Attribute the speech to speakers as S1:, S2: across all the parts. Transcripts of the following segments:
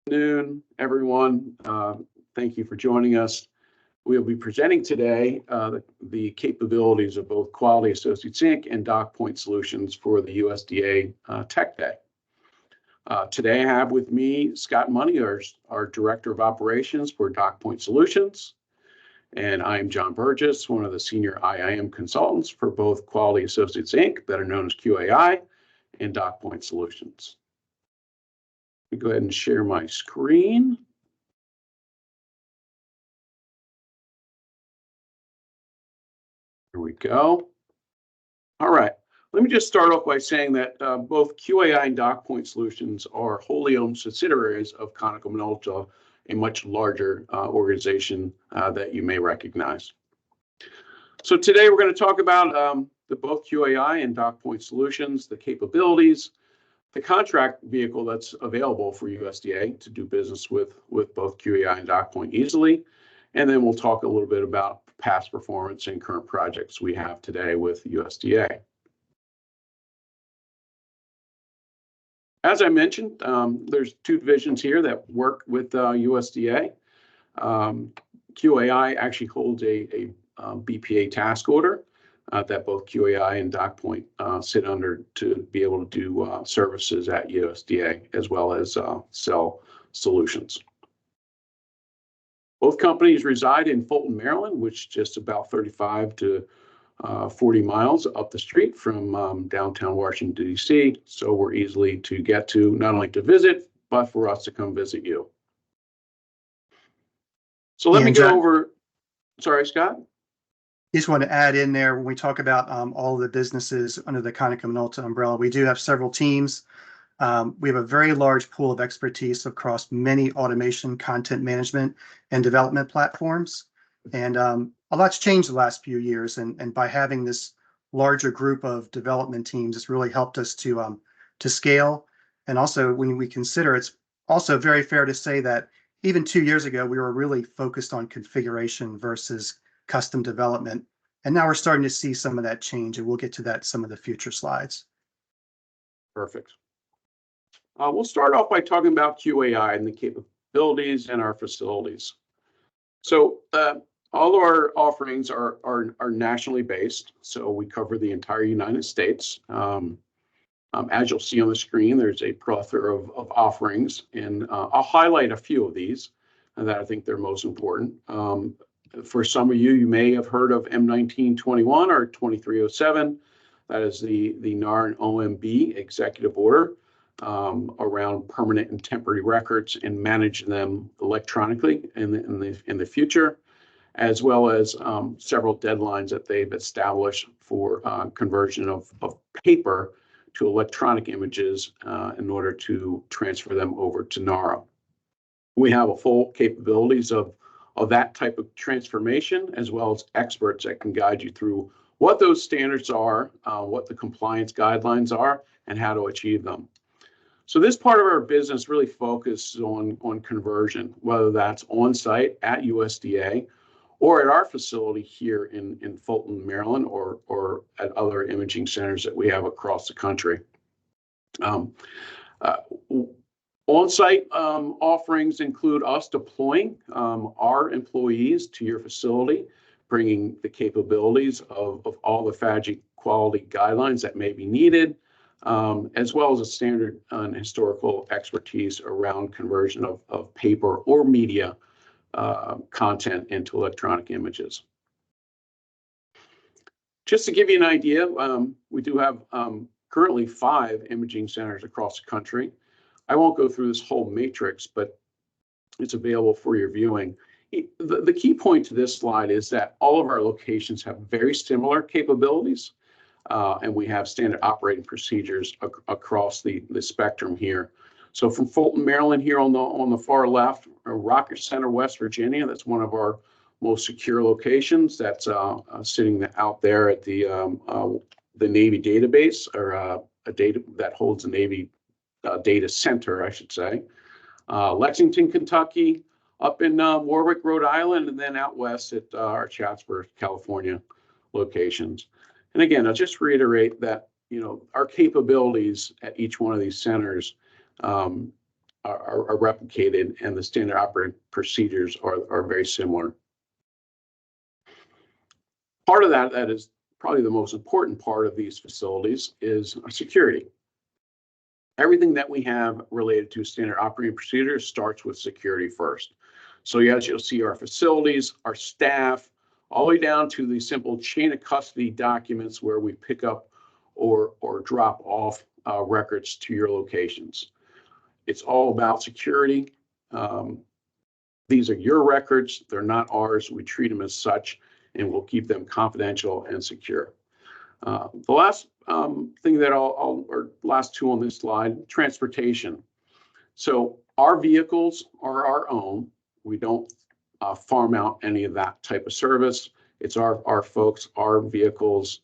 S1: Afternoon, everyone. Thank you for joining us. We'll be presenting today the capabilities of both Quality Associates Inc. and DocPoint Solutions for the USDA Tech Day. Today I have with me Scott Money, our Director of Operations for DocPoint Solutions, and I'm John Burgess, one of the Senior IIM Consultants for both Quality Associates Inc., better known as QAI, and DocPoint Solutions. Let me go ahead and share my screen. Here we go. All right. Let me just start off by saying that both QAI and DocPoint Solutions are wholly owned subsidiaries of Konica Minolta, a much larger organization that you may recognize. So today we're going to talk about both QAI and DocPoint Solutions, the capabilities, the contract vehicle that's available for USDA to do business with both QAI and DocPoint easily. And then we'll talk a little bit about past performance and current projects we have today with USDA. As I mentioned, there's two divisions here that work with USDA. QAI actually holds a BPA task order that both QAI and DocPoint sit under to be able to do services at USDA as well as sell solutions. Both companies reside in Fulton, Maryland, which is just about 35 to 40 miles up the street from downtown Washington, D.C. So we're easily to get to, not only to visit, but for us to come visit you. So let me go over, sorry, Scott.
S2: Just want to add in there, when we talk about all the businesses under the Konica Minolta umbrella, we do have several teams. We have a very large pool of expertise across many automation, content management, and development platforms. And a lot's changed the last few years. And by having this larger group of development teams, it's really helped us to scale. And also, when we consider, it's also very fair to say that even 2 years ago, we were really focused on configuration versus custom development. And now we're starting to see some of that change, and we'll get to that in some of the future slides.
S1: Perfect. We'll start off by talking about QAI and the capabilities and our facilities. So all of our offerings are nationally based, so we cover the entire United States. As you'll see on the screen, there's a plethora of offerings, and I'll highlight a few of these that I think they're most important. For some of you, you may have heard of M1921 or 2307. That is the NAR and OMB executive order around permanent and temporary records and managing them electronically in the future, as well as several deadlines that they've established for conversion of paper to electronic images in order to transfer them over to NARA. We have a full capabilities of that type of transformation, as well as experts that can guide you through what those standards are, what the compliance guidelines are, and how to achieve them. So this part of our business really focuses on conversion, whether that's on site at USDA or at our facility here in Fulton, Maryland, or at other imaging centers that we have across the country. On-site offerings include us deploying our employees to your facility, bringing the capabilities of all the FADG quality guidelines that may be needed, as well as a standard and historical expertise around conversion of paper or media content into electronic images. Just to give you an idea, we do have currently 5 imaging centers across the country. I won't go through this whole matrix, but it's available for your viewing. The key point to this slide is that all of our locations have very similar capabilities, and we have standard operating procedures across the spectrum here. So from Fulton, Maryland, here on the far left, Rocket Center, West Virginia, that's one of our most secure locations. That's sitting out there at the Navy database, or a data that holds a Navy data center, I should say. Lexington, Kentucky, up in Warwick, Rhode Island, and then out west at our Chatsworth, California locations. And again, I'll just reiterate that, you know, our capabilities at each one of these centers are replicated, and the standard operating procedures are very similar. Part of that is probably the most important part of these facilities is security. Everything that we have related to standard operating procedures starts with security first. So as you'll see, our facilities, our staff, all the way down to the simple chain of custody documents where we pick up or drop off records to your locations. It's all about security. These are your records. They're not ours. We treat them as such, and we'll keep them confidential and secure. The last thing that or last two on this slide, transportation. So our vehicles are our own. We don't farm out any of that type of service. It's our folks, our vehicles.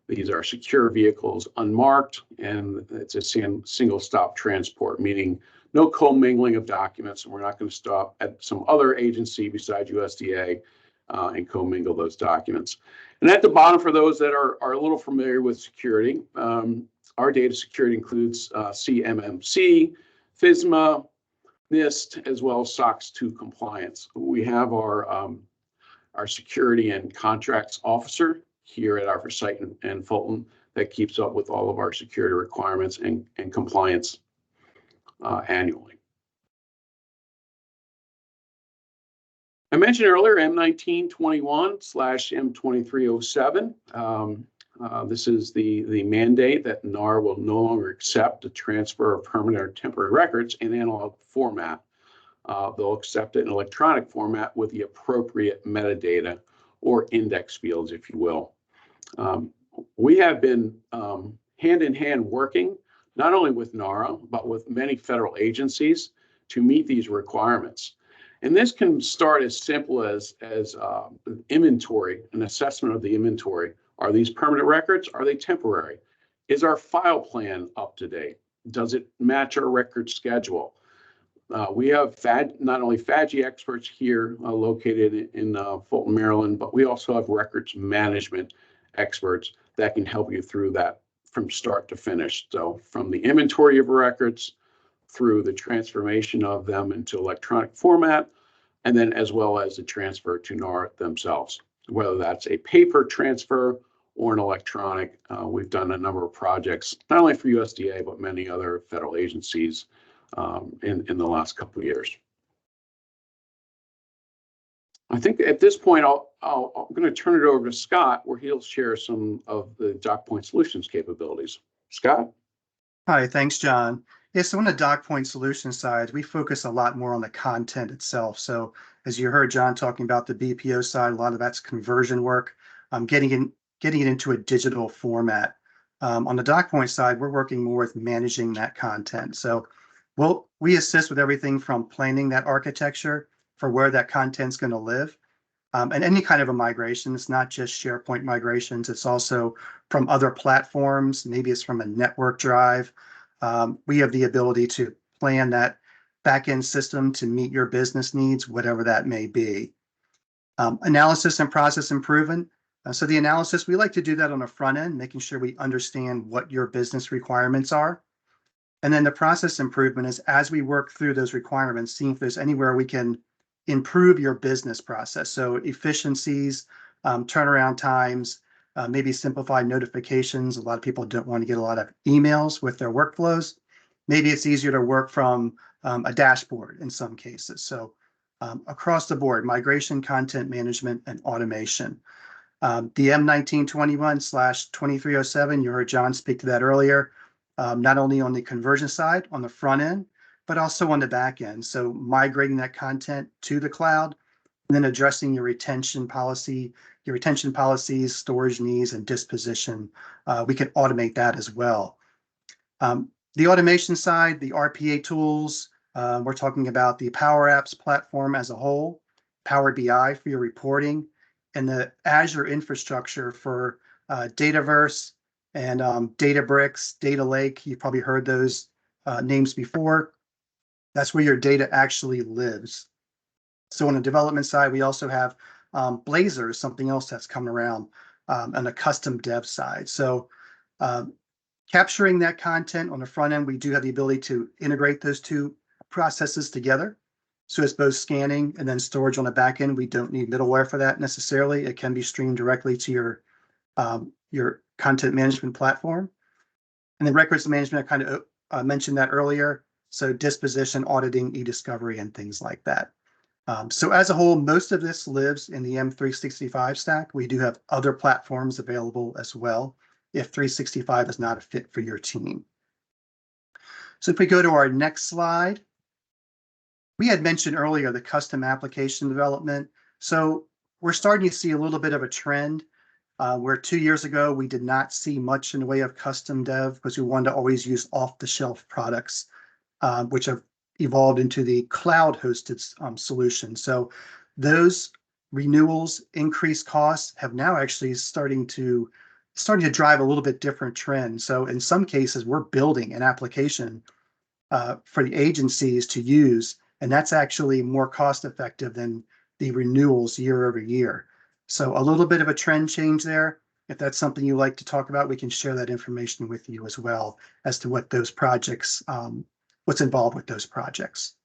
S1: These are secure vehicles, unmarked, and it's a single stop transport, meaning no commingling of documents. And we're not going to stop at some other agency besides USDA and commingle those documents. And at the bottom, for those that are a little familiar with security, our data security includes CMMC, FSMA, NIST, as well as SOX 2 compliance. We have our security and contracts officer here at our site in Fulton that keeps up with all of our security requirements and compliance annually. I mentioned earlier M1921/M2307. This is the mandate that NAR will no longer accept the transfer of permanent or temporary records in analog format. They'll accept it in electronic format with the appropriate metadata or index fields, if you will. We have been hand in hand working not only with NARA, but with many federal agencies to meet these requirements. And this can start as simple as inventory, an assessment of the inventory. Are these permanent records? Are they temporary? Is our file plan up to date? Does it match our record schedule? We have not only FADGI experts here located in Fulton, Maryland, but we also have records management experts that can help you through that from start to finish. So from the inventory of records through the transformation of them into electronic format, and then as well as the transfer to NAR themselves, whether that's a paper transfer or an electronic. We've done a number of projects, not only for USDA, but many other federal agencies in the last couple of years. I think at this point, I'm going to turn it over to Scott, where he'll share some of the DocPoint Solutions capabilities. Scott?
S2: Hi, thanks, John. Yeah, so on the DocPoint Solutions side, we focus a lot more on the content itself. So as you heard John talking about the BPO side, a lot of that's conversion work, getting it into a digital format. On the DocPoint side, we're working more with managing that content. So we assist with everything from planning that architecture for where that content's going to live. And any kind of a migration, it's not just SharePoint migrations, it's also from other platforms. Maybe it's from a network drive. We have the ability to plan that backend system to meet your business needs, whatever that may be. Analysis and process improvement. So the analysis, we like to do that on the front end, making sure we understand what your business requirements are. And then the process improvement is as we work through those requirements, seeing if there's anywhere we can improve your business process. So efficiencies, turnaround times, maybe simplify notifications. A lot of people don't want to get a lot of emails with their workflows. Maybe it's easier to work from a dashboard in some cases. So across the board, migration, content management, and automation. The M1921/2307, you heard John speak to that earlier, not only on the conversion side, on the front end, but also on the back end. So migrating that content to the cloud, and then addressing your retention policies, storage needs, and disposition. We can automate that as well. The automation side, the RPA tools, we're talking about the Power Apps platform as a whole, Power BI for your reporting, and the Azure infrastructure for Dataverse and Databricks, Data Lake. You've probably heard those names before. That's where your data actually lives. So on the development side, we also have Blazor, something else that's come around on the custom dev side. So capturing that content on the front end, we do have the ability to integrate those two processes together. So it's both scanning and then storage on the back end. We don't need middleware for that necessarily. It can be streamed directly to your content management platform. And then records management, I kind of mentioned that earlier. So disposition, auditing, e-discovery, and things like that. So as a whole, most of this lives in the M365 stack. We do have other platforms available as well if 365 is not a fit for your team. So if we go to our next slide, we had mentioned earlier the custom application development. So we're starting to see a little bit of a trend where 2 years ago, we did not see much in the way of custom dev because we wanted to always use off-the-shelf products, which have evolved into the cloud-hosted solution. So those renewals, increased costs have now actually starting to drive a little bit different trend. So in some cases, we're building an application for the agencies to use, and that's actually more cost effective than the renewals year over year. So a little bit of a trend change there. If that's something you like to talk about, we can share that information with you as well as to what those projects, what's involved with those projects.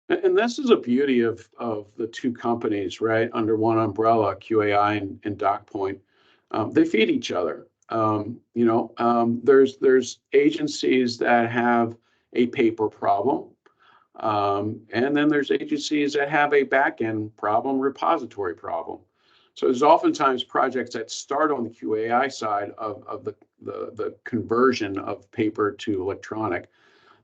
S1: And this is a beauty of the two companies, right, under one umbrella, QAI and DocPoint. They feed each other. There's agencies that have a paper problem, and then there's agencies that have a back-end problem, repository problem. So there's oftentimes projects that start on the QAI side of the conversion of paper to electronic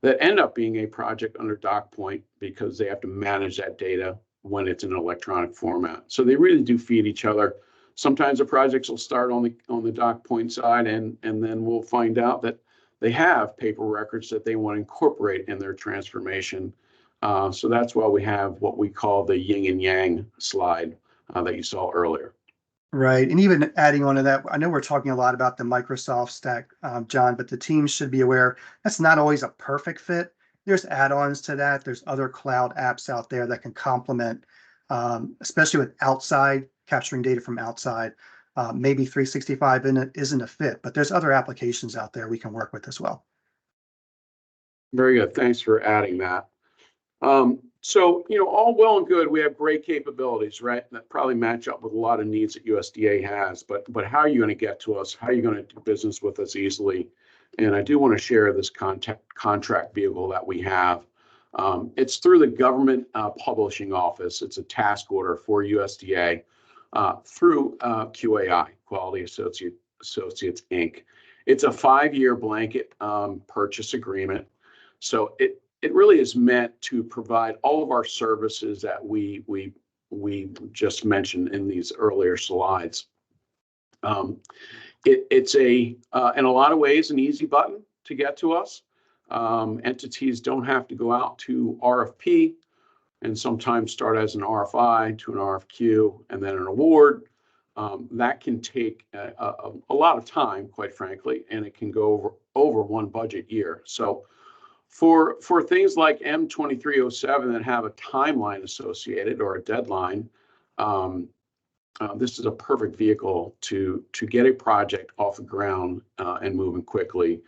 S1: that end up being a project under DocPoint because they have to manage that data when it's in an electronic format. So they really do feed each other. Sometimes the projects will start on the DocPoint side, and then we'll find out that they have paper records that they want to incorporate in their transformation. So that's why we have what we call the yin and yang slide that you saw earlier.
S2: Right. And even adding on to that, I know we're talking a lot about the Microsoft stack, John, but the team should be aware that's not always a perfect fit. There's add-ons to that. There's other cloud apps out there that can complement, especially with outside, capturing data from outside. Maybe 365 isn't a fit, but there's other applications out there we can work with as well.
S1: Very good. Thanks for adding that. So, all well and good. We have great capabilities, right? That probably match up with a lot of needs that USDA has. But how are you going to get to us? How are you going to do business with us easily? And I do want to share this contract vehicle that we have. It's through the Government Publishing Office. It's a task order for USDA through QAI, Quality Associates Inc. It's a 5-year blanket purchase agreement. So it really is meant to provide all of our services that we just mentioned in these earlier slides. It's in a lot of ways, an easy button to get to us. Entities don't have to go out to RFP and sometimes start as an RFI to an RFQ and then an award. That can take a lot of time, quite frankly, and it can go over one budget year. So for things like M2307 that have a timeline associated or a deadline, this is a perfect vehicle to get a project off the ground and moving quickly.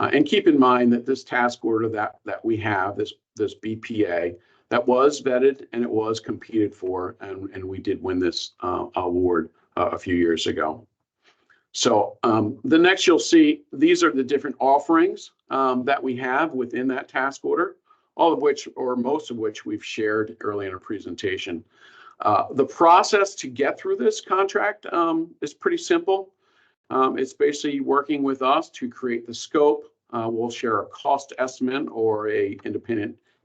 S1: And keep in mind that this task order that we have, this BPA, that was vetted and it was competed for, and we did win this award a few years ago. So the next you'll see, these are the different offerings that we have within that task order, all of which, or most of which, we've shared early in our presentation. The process to get through this contract is pretty simple. It's basically working with us to create the scope. We'll share a cost estimate or a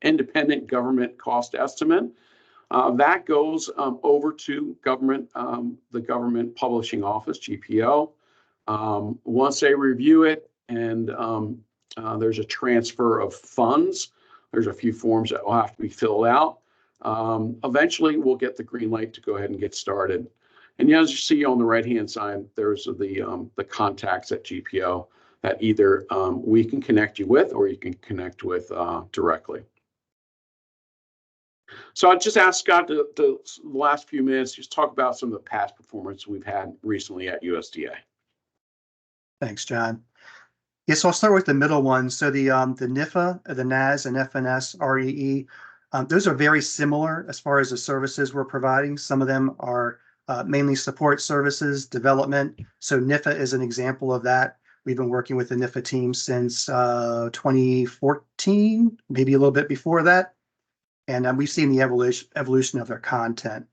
S1: independent government cost estimate. That goes over to the Government Publishing Office, GPO. Once they review it and there's a transfer of funds, there's a few forms that will have to be filled out. Eventually, we'll get the green light to go ahead and get started. And as you see on the right-hand side, there's the contacts at GPO that either we can connect you with or you can connect with directly. So I just asked Scott the last few minutes just talk about some of the past performance we've had recently at USDA.
S2: Thanks, John. Yes, so I'll start with the middle one. So the NIFA, the NAS and FNS REE, those are very similar as far as the services we're providing. Some of them are mainly support services, development. So NIFA is an example of that. We've been working with the NIFA team since 2014, maybe a little bit before that. And we've seen the evolution of their content.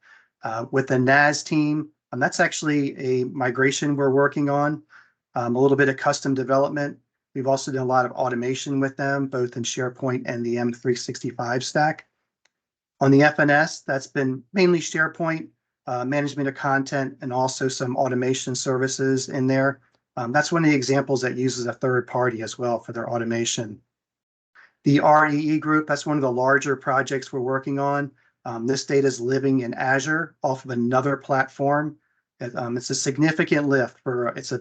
S2: With the NAS team, that's actually a migration we're working on, a little bit of custom development. We've also done a lot of automation with them, both in SharePoint and the M365 stack. On the FNS, that's been mainly SharePoint, management of content, and also some automation services in there. That's one of the examples that uses a third party as well for their automation. The REE group, that's one of the larger projects we're working on. This data is living in Azure off of another platform. It's a significant lift it's a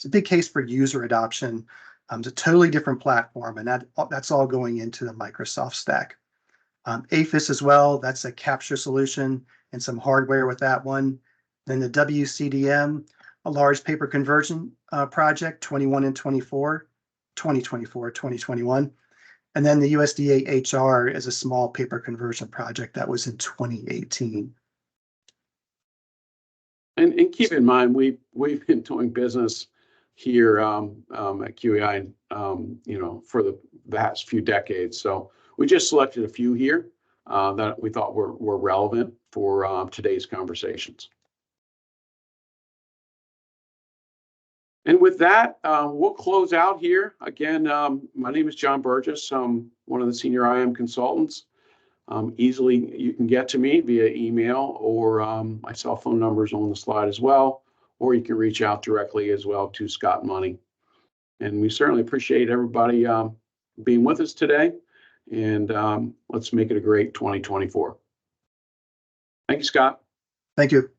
S2: big case for user adoption. It's a totally different platform, and that's all going into the Microsoft stack. APHIS as well, that's a capture solution and some hardware with that one. Then the WCDM, a large paper conversion project, 2024, 2021. And then the USDA HR is a small paper conversion project that was in 2018.
S1: And keep in mind, we've been doing business here at QAI, for the past few decades. So we just selected a few here that we thought were relevant for today's conversations. And with that, we'll close out here. Again, my name is John Burgess. I'm one of the Senior IIM Consultants. Easily, you can get to me via email, or my cell phone number is on the slide as well, or you can reach out directly as well to Scott Money. And we certainly appreciate everybody being with us today, and let's make it a great 2024. Thank you, Scott.
S2: Thank you.